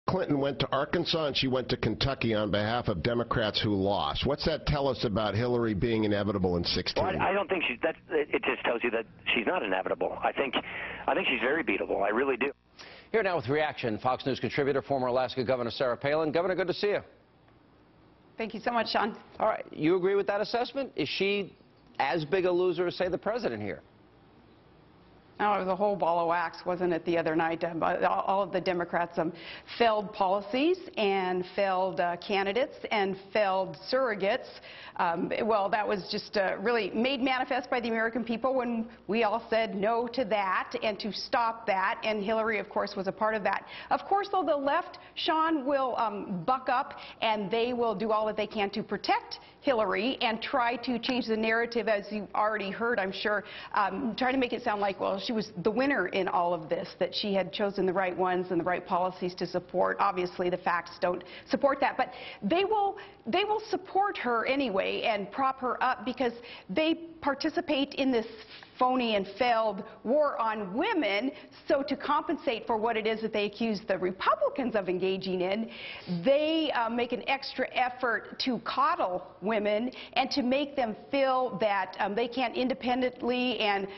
Clinton went to Arkansas and she went to Kentucky on behalf of Democrats who lost. What's that tell us about Hillary being inevitable in 16? Well, I don't think she's that. It just tells you that she's not inevitable. I think she's very beatable. I really do. Here now with reaction, Fox News contributor, former Alaska Governor Sarah Palin. Governor, good to see you. Thank you so much, Sean. All right, you agree with that assessment? Is she as big a loser as, say, the president here? Oh, it was a whole ball of wax, wasn't it, the other night? All of the Democrats failed policies and failed candidates and failed surrogates. Well, that was just really made manifest by the American people when we all said no to that and to stop that. And Hillary, of course, was a part of that. Of course, though, the left, Sean, will buck up and they will do all that they can to protect Hillary and try to change the narrative, as you've already heard, I'm sure, trying to make it sound like, well, she was the winner in all of this, that she had chosen the right ones and the right policies to support. Obviously, the facts don't support that, but they will support her anyway and prop her up because they participate in this phony and failed war on women. So to compensate for what it is that they accuse the Republicans of engaging in, they make an extra effort to coddle women and to make them feel that they can't independently and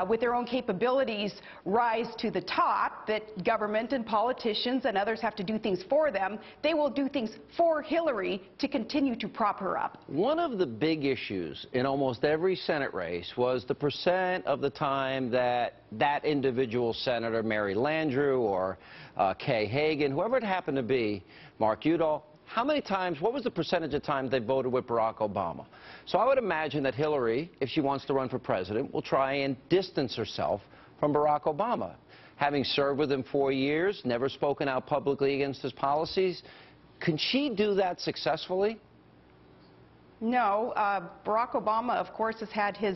with their own capabilities rise to the top, that government and politicians and others have to do things for them. They will do things for Hillary to continue to prop her up. One of the big issues in almost every Senate race was the percent of the time that individual senator, Mary Landrieu or Kay Hagan, whoever it happened to be, Mark Udall, how many times, what was the percentage of times they voted with Barack Obama? So I would imagine that Hillary, if she wants to run for president, will try and distance herself from Barack Obama. Having served with him 4 years, never spoken out publicly against his policies, can she do that successfully? No. Barack Obama, of course, has had his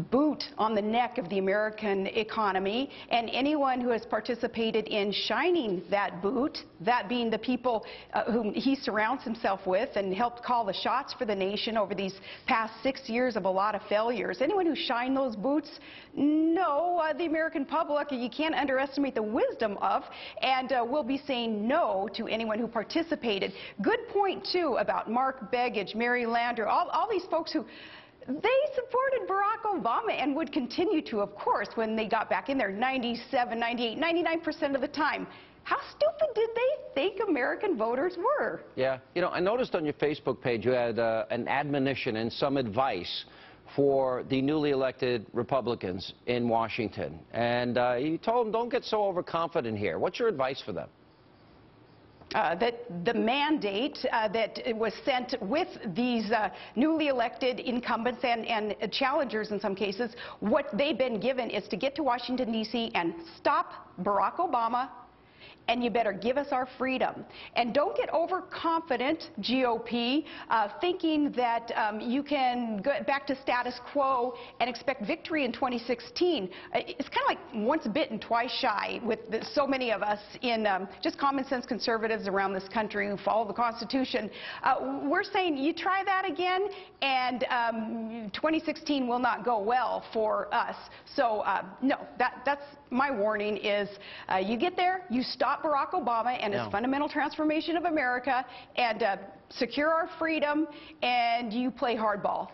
boot on the neck of the American economy, and anyone who has participated in shining that boot, that being the people whom he surrounds himself with and helped call the shots for the nation over these past 6 years of a lot of failures, anyone who shined those boots, no, the American public, you can't underestimate the wisdom of, and we'll be saying no to anyone who participated. Good point, too, about Mark Begich, Mary Landrieu, all these folks who they supported Barack Obama and would continue to, of course, when they got back in there 97, 98, 99% of the time. How stupid did they think American voters were? Yeah. You know, I noticed on your Facebook page you had an admonition and some advice for the newly elected Republicans in Washington. And you told them, don't get so overconfident here. What's your advice for them? That the mandate that was sent with these newly elected incumbents and challengers in some cases, what they've been given is to get to Washington, D.C. and stop Barack Obama, and you better give us our freedom. And don't get overconfident, GOP, thinking that you can go back to status quo and expect victory in 2016. It's kind of like once bitten, twice shy with so many of us in just common sense conservatives around this country who follow the Constitution. We're saying you try that again, and 2016 will not go well for us. So, no, that's my warning is you get there, you stop Barack Obama and his fundamental transformation of America and secure our freedom, and you play hardball.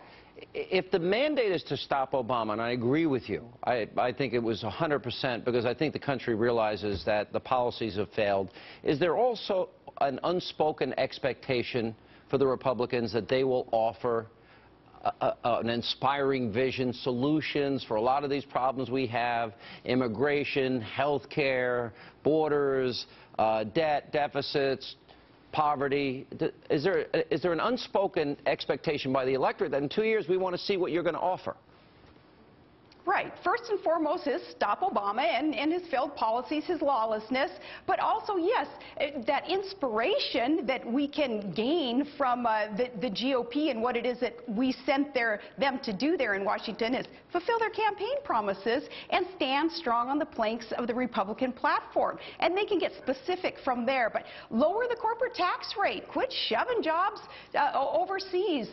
If the mandate is to stop Obama, and I agree with you, I think it was 100% because I think the country realizes that the policies have failed, is there also an unspoken expectation for the Republicans that they will offer an inspiring vision, solutions for a lot of these problems we have, immigration, health care, borders, debt, deficits, poverty? Is there an unspoken expectation by the electorate that in 2 years we want to see what you're going to offer? Right. First and foremost is stop Obama and his failed policies, his lawlessness, but also, yes, that inspiration that we can gain from the GOP and what it is that we sent them to do there in Washington is fulfill their campaign promises and stand strong on the planks of the Republican platform. And they can get specific from there, but lower the corporate tax rate, quit shoving jobs overseas,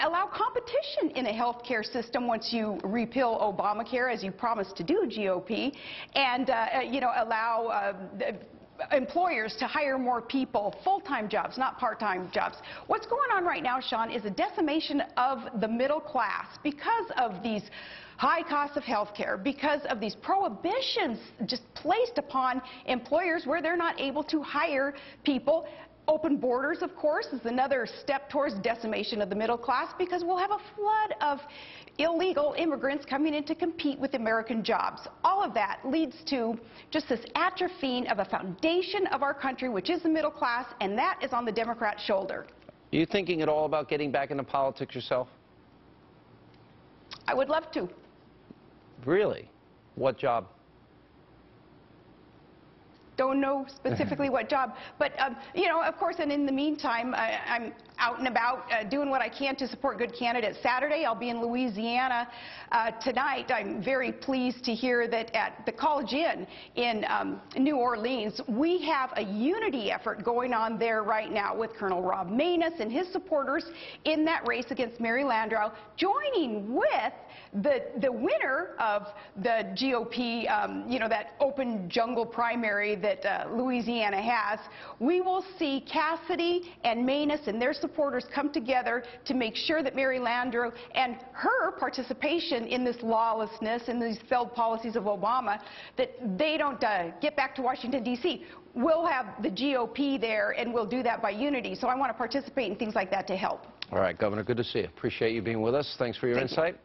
allow competition in a health care system once you repeal Obamacare, as you promised to do, GOP, and, you know, allow employers to hire more people, full-time jobs, not part-time jobs. What's going on right now, Sean, is a decimation of the middle class because of these high costs of health care, because of these prohibitions just placed upon employers where they're not able to hire people. Open borders, of course, is another step towards decimation of the middle class, because we'll have a flood of illegal immigrants coming in to compete with American jobs. All of that leads to just this atrophying of a foundation of our country, which is the middle class, and that is on the Democrat shoulder. Are you thinking at all about getting back into politics yourself? I would love to. Really? What job? Don't know specifically what job, but you know, of course, and in the meantime, I'm out and about doing what I can to support good candidates. Saturday, I'll be in Louisiana. Tonight, I'm very pleased to hear that at the College Inn in New Orleans, we have a unity effort going on there right now with Colonel Rob Manus and his supporters in that race against Mary Landrieu, joining with the winner of the GOP, you know, that open jungle primary that Louisiana has. We will see Cassidy and Manus and their supporters come together to make sure that Mary Landrieu and her participation in this lawlessness and these failed policies of Obama, that they don't get back to Washington, D.C. We'll have the GOP there, and we'll do that by unity. So I want to participate in things like that to help. All right, Governor, good to see you. Appreciate you being with us. Thanks for your insight.